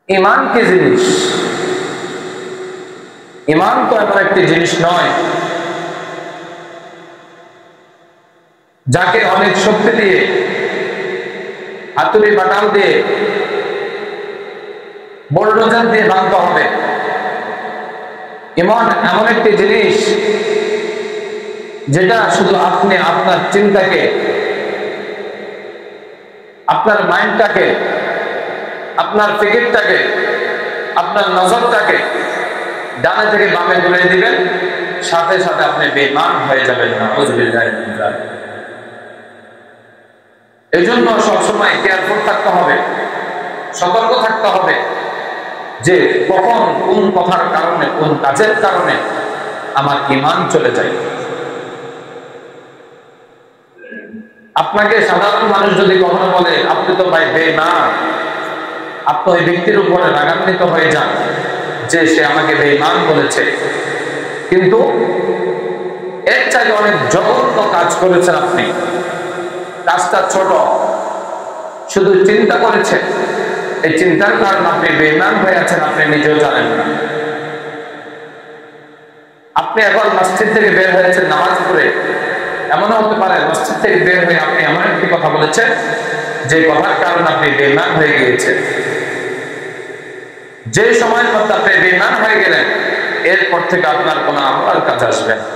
ইমান কি জিনিস? ইমান তো এমন একটি জিনিস নয় যাকে অনেক শক্তি দিয়ে, হাতুড়ি বাটাল দিয়ে, বুলডোজার দিয়ে ভাঙতে হবে। ইমান এমন একটি জিনিস যেটা শুধু আপনি আপনার চিন্তাকে, আপনার মাইন্ডটাকে, আপনার ফিকিরটাকে, আপনার নজরটাকে ডানে থেকে বামে ঘুরিয়ে দিবেন, সাথে সাথে আপনি বেঈমান হয়ে যাবেন না। এই জন্য সবসময় কেয়ারফুল থাকতে হবে, সতর্ক থাকতে হবে যে কখন কোন কথার কারণে, কোন কাজের কারণে আমার ঈমান চলে যায়। আপনাকে সাধারণ মানুষ যদি কখনো বলে আপনি তো ভাই বেঈমান, আপনি ওই ব্যক্তির উপরে রাগান্বিত হয়ে যান যে সে আমাকে বেঈমান বলেছে, কিন্তু এর চাইতে অনেক জঘন্য কাজ করেছেন আপনি। কাজটা ছোট, শুধু চিন্তা করেছেন, এই চিন্তার কারণে আপনি বেঈমান হয়ে আছেন, আপনি নিজেও জানেন না। আপনি এখন মসজিদ থেকে বের হয়েছেন নামাজ পড়ে, এমনও হতে পারে মসজিদ থেকে বের হয়ে আপনি এমন একটি কথা বলেছেন যে কথার কারণে আপনি বেঈমান হয়ে গিয়েছেন। যে সময়ের মধ্যে আপনি বেঈমান হয়ে গেলেন, এরপর থেকে আপনার কোনো আমল কাজ আসবে না।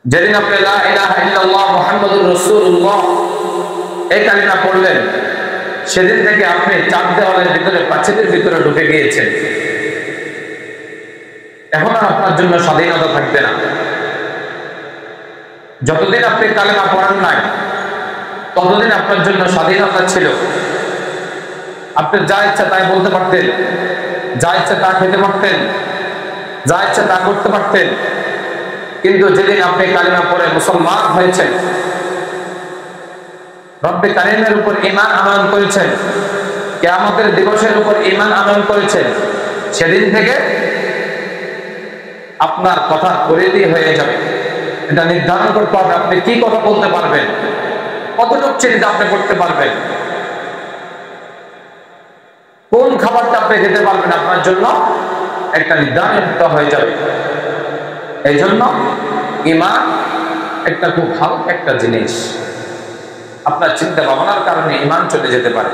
যেদিন আপনি লা ইলাহা ইল্লাল্লাহ মুহাম্মাদুর রাসূলুল্লাহ এই কালিমা পড়লেন, সেদিন থেকে আপনি চার দেওয়ালের ভিতরে, প্রাচীরের ভিতরে ঢুকে গিয়েছেন। এখন আর আপনার জন্য স্বাধীনতা থাকবে না। যতদিন আপনি কালিমা পড়েন নাই, ততদিন আপনার জন্য স্বাধীনতা ছিল। আপনি যা ইচ্ছা তাই বলতে পারতেন, যা ইচ্ছা তা খেতে পারতেন, যা ইচ্ছা তা করতে পারতেন। কিন্তু যেদিন আপনি কালিমা পড়ে মুসলমান হয়েছেন, রব্বে কারিমের উপর ঈমান আনয়ন করেছেন, কিয়ামতের দিবসের উপর ঈমান আনয়ন করেছেন, সেদিন থেকে আপনার কথা পরিধি হয়ে যাবে। এটা নির্ধারণ করতে হবে আপনি কি কথা বলতে পারবেন, কতটুকু চিন্তা আপনি করতে পারবেন, কোন খাবারটা আপনি খেতে পারবেন, আপনার জন্য একটা নির্ধারিত হয়ে যাবে। এই জন্য ঈমান একটা খুব ভালো একটা জিনিস। আপনার চিন্তা ভাবনার কারণে ঈমান চলে যেতে পারে,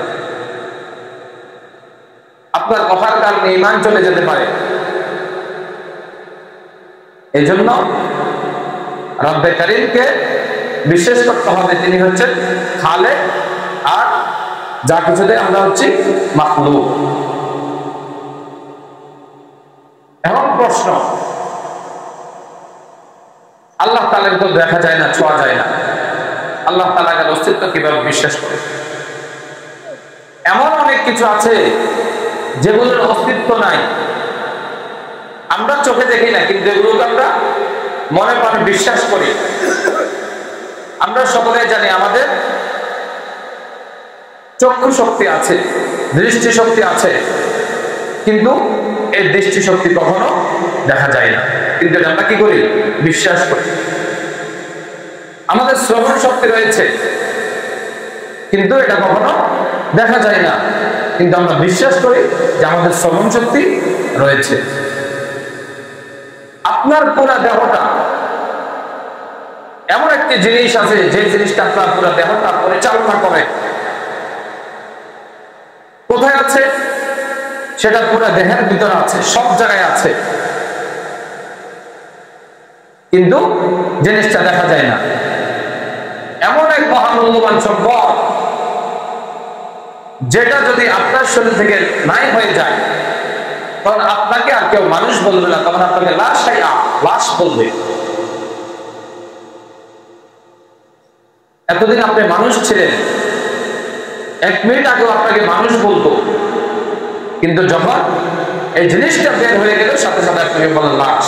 আপনার কথার কারণে ঈমান চলে যেতে পারে। এই জন্য রব্বে কারীমকে বিশ্বাস করতে হবে, তিনি হচ্ছেন খালেক, আর যা কিছুতে আমরা হচ্ছি মাখলুক। এখন প্রশ্ন, আল্লাহ তাআলাকে তো দেখা যায় না, ছোঁয়া যায় না, আল্লাহ তাআলার অস্তিত্ব কিভাবে বিশ্বাস করে? এমন অনেক কিছু আছে যেগুলোর অস্তিত্ব নাই, আমরা চোখে দেখি না, কিন্তু এগুলোকে আমরা মনে প্রাণে বিশ্বাস করি। আমরা সকলে জানি আমাদের চক্ষু শক্তি আছে, দৃষ্টি শক্তি আছে, কিন্তু এই দৃষ্টি শক্তি কখনো দেখা যায় না, কিন্তু আমরা কি করি? বিশ্বাস করি। আমাদের শ্রবণ শক্তি রয়েছে, কিন্তু এটা কখনো দেখা যায় না, কিন্তু আমরা বিশ্বাস করি যে আমাদের শ্রবণ শক্তি রয়েছে। আপনার পুরো দেহটা এমন একটি জিনিস আছে, যে জিনিসটা আপনার পুরো দেহটা পরিচালনা করে। কোথায় আছে? সেটা পুরো দেহের ভিতরে আছে, সব জায়গায় আছে, কিন্তু জিনিসটা দেখা যায় না। এমন এক মহামূল্যবান সম্পদ, যেটা যদি আপনার শরীর থেকে নাই হয়ে যায়, তখন আপনাকে আর কেউ মানুষ বলবে না, তখন আপনাকে লাশ বলবে। এতদিন আপনি মানুষ ছিলেন, 1 মিনিট আগেও আপনাকে মানুষ বলতো, কিন্তু যখন এই জিনিসটা বের হয়ে গেল, সাথে সাথে আপনাকে বলে লাশ।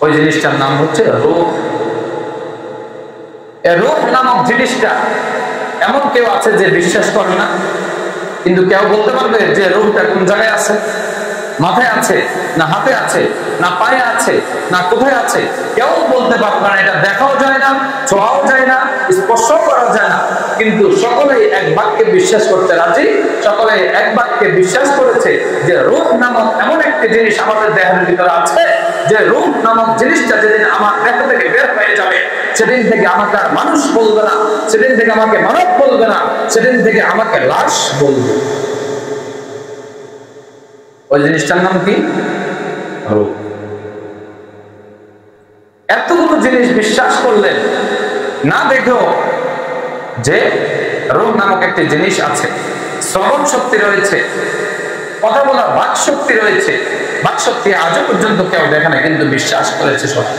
ওই জিনিসটার নাম হচ্ছে রূহ। এই রূহ নামক জিনিসটা এমন কেউ আছে যে বিশ্বাস করে না, কিন্তু কেউ বলতে পারবে যে রূহটা কোন জায়গায় আছে? মাথায় আছে না হাতে আছে না পায়ে আছে না কোথায় আছে কেউ বলতে পারবে না, এটা দেখাও যায় না, ছোঁয়াও যায় না, স্পর্শ করা যায় না, কিন্তু সকলেই এক বাক্যে বিশ্বাস করতে রাজি। সকলেই এক বাক্যে বিশ্বাস করেছে যে রূহ নামক এমন একটি জিনিস আমাদের দেহের ভিতরে আছে, যে রূহ নামক জিনিসটা যেদিন আমার দেহ থেকে বের হয়ে যাবে সেদিন থেকে আমাকে আর মানুষ বলবে না, সেদিন থেকে আমাকে মানব বলবে না, সেদিন থেকে আমাকে লাশ বলবে। ওই জিনিসটার নাম কি? রূহ। এতগুলো জিনিস বিশ্বাস করলেন না দেখেও যে রূহ নামক একটি জিনিস আছে, শ্রবণ শক্তি রয়েছে, কথা বলার বাক শক্তি রয়েছে, বাক শক্তি আজও পর্যন্ত কেউ দেখে না, কিন্তু বিশ্বাস করেছে সবাই।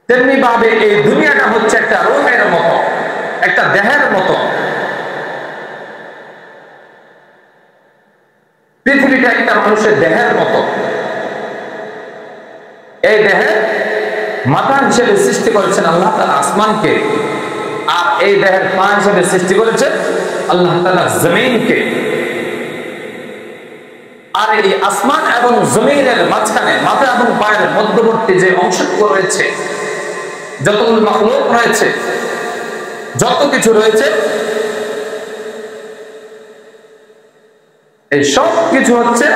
তেমনি ভাবে এই দুনিয়াটা হচ্ছে একটা রূহের মতো, একটা দেহের মতো। পৃথিবীটা একটা মানুষের দেহের মতো। এই দেহে মাথা হিসেবে সৃষ্টি করেছেন আল্লাহ তাআলা আসমানকে, আর এই দেহের পা হিসেবে সৃষ্টি করেছেন আল্লাহ তাআলা জমিনকে। আর এই আসমান এবং জমিনের মাঝখানে মাথা এবং পায়ের মধ্যবর্তী যে অংশটুকু রয়েছে, যতগুলো মাখলুক রয়েছে, যত কিছু রয়েছে, এই সব কিছু হচ্ছে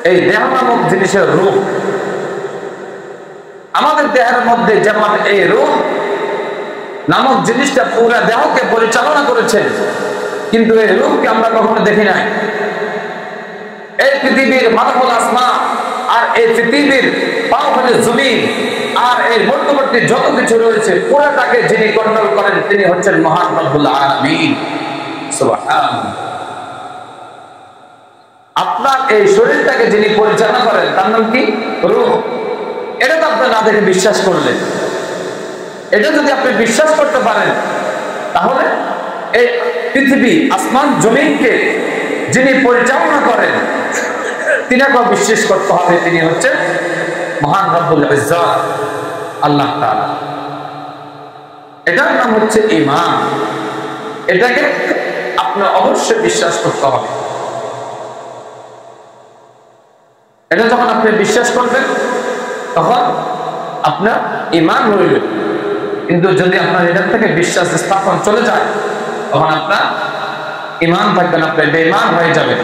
এই দেহ নামক জিনিসের রূপ। আমাদের দেহের মধ্যে যেমন এই রূহ নামক জিনিসটা পুরো দেহকে পরিচালনা করেছে, কিন্তু এই রূহকে আমরা কখনো দেখি নাই। এই পৃথিবীর মাথা হল আসমান, আর এই পৃথিবীর পা হল জমিন, আর এর মধ্যবর্তী যত কিছু রয়েছে পুরোটাকে যিনি কন্ট্রোল করেন তিনি হচ্ছেন মহান রব্বুল আলামিন। সুবহানাল্লাহ। আপনার এই শরীরটাকে যিনি পরিচালনা করেন তার নাম কি? রূহ। এটা তো আপনি না দেখে বিশ্বাস করলেন। এটা যদি আপনি বিশ্বাস করতে পারেন তাহলে এই পৃথিবী আসমান জমিনকে যিনি পরিচালনা করেন তিনাকেও বিশ্বাস করতে হবে তিনি হচ্ছেন মহান রব্বুল ইজ্জত আল্লাহ তাআলা। এটার নাম হচ্ছে ঈমান। এটাকে আপনি অবশ্যই বিশ্বাস করতে হবে। এটা যখন আপনি বিশ্বাস করবেন তখন আপনার ঈমান রইল। কিন্তু যদি আপনার এটার থেকে বিশ্বাস স্থাপন চলে যায় তখন আপনার ঈমান থাকবে না, আপনি বেঈমান হয়ে যাবেন।